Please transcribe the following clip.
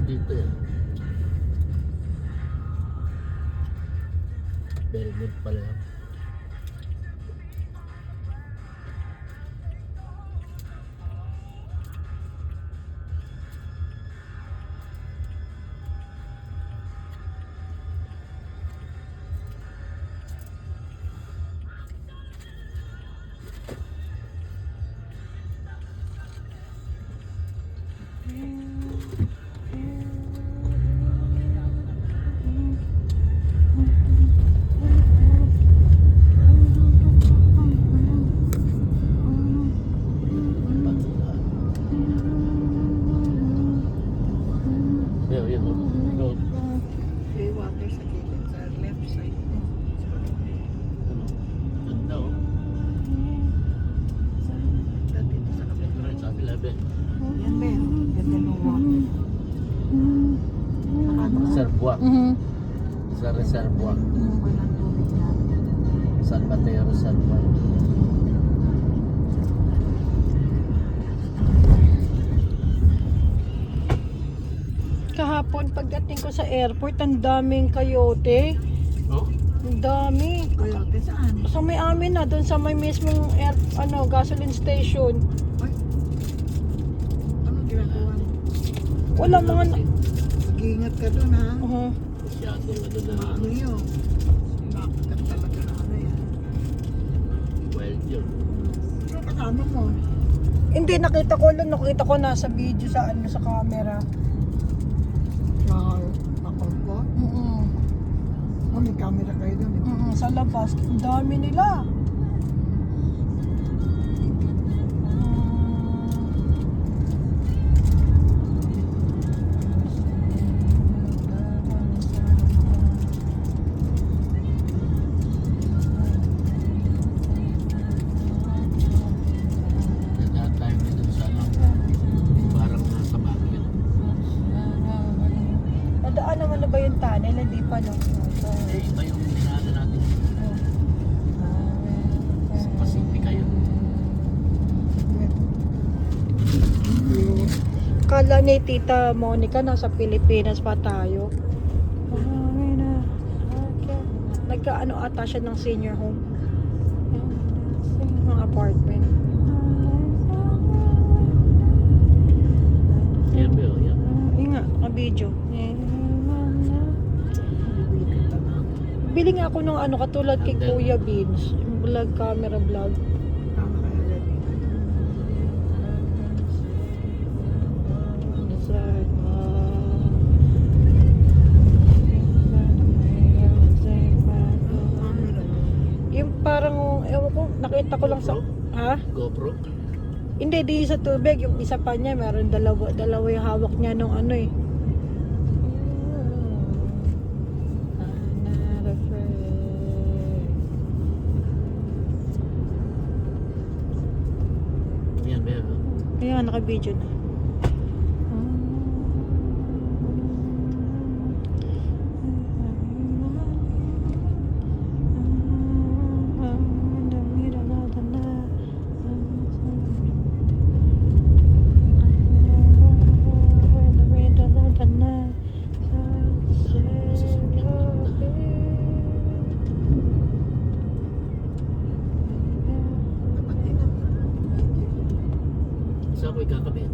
dito eh. Very good pala yan. May water sa gilid, sa left side. Ganda oh. Dito sa kapit. Sa kabila ba? Yan ba yun? Ganda ng water. Reservoir. Sa reservoir. Walang tubig na. San Mateo Reservoir. Kahapon pagdating ko sa airport, ang daming kayote. Oh? Ang dami. Coyote saan? Sa may amin na, doon sa may mismong gasoline station. Ay. Anong ginagawa mo? Wala mga... Mag-iingat ka dun ha. Masyado ano na. Ano yun? Nakakat talaga na ano yan. Wild yun. Ano kasama mo? Hindi, nakita ko nasa video sa sa camera. Ako po? Mm-mm. Oh, may camera kayo dun. Sa labas, ang dami nila. Nagdaan tayo dito sa ano. Parang nasa Baguio. Nadaan naman na ba yung tunnel? Hindi pa, no? Eh, iba yung dinaanan natin. Sa Pacific kayo. Kala ni Tita Monica nasa Pilipinas pa tayo. Nagkaano ata siya ng senior home. Ng apartment. Yan ba yun? Yan. Yun nga, naka-video. Bili nga ako ng ano katulad kay Kuya Beans. Yung vlog, camera vlog. Tama kayo ready. Yung parang, ewan ko, nakita ko lang sa... Ha? GoPro? Hindi, di sa tubig. Yung isa pa niya, meron dalawa yung hawak niya nung ano eh. Yan ba yun? Ayan, naka-video na. Dapat din ang Saan ko ikakabit?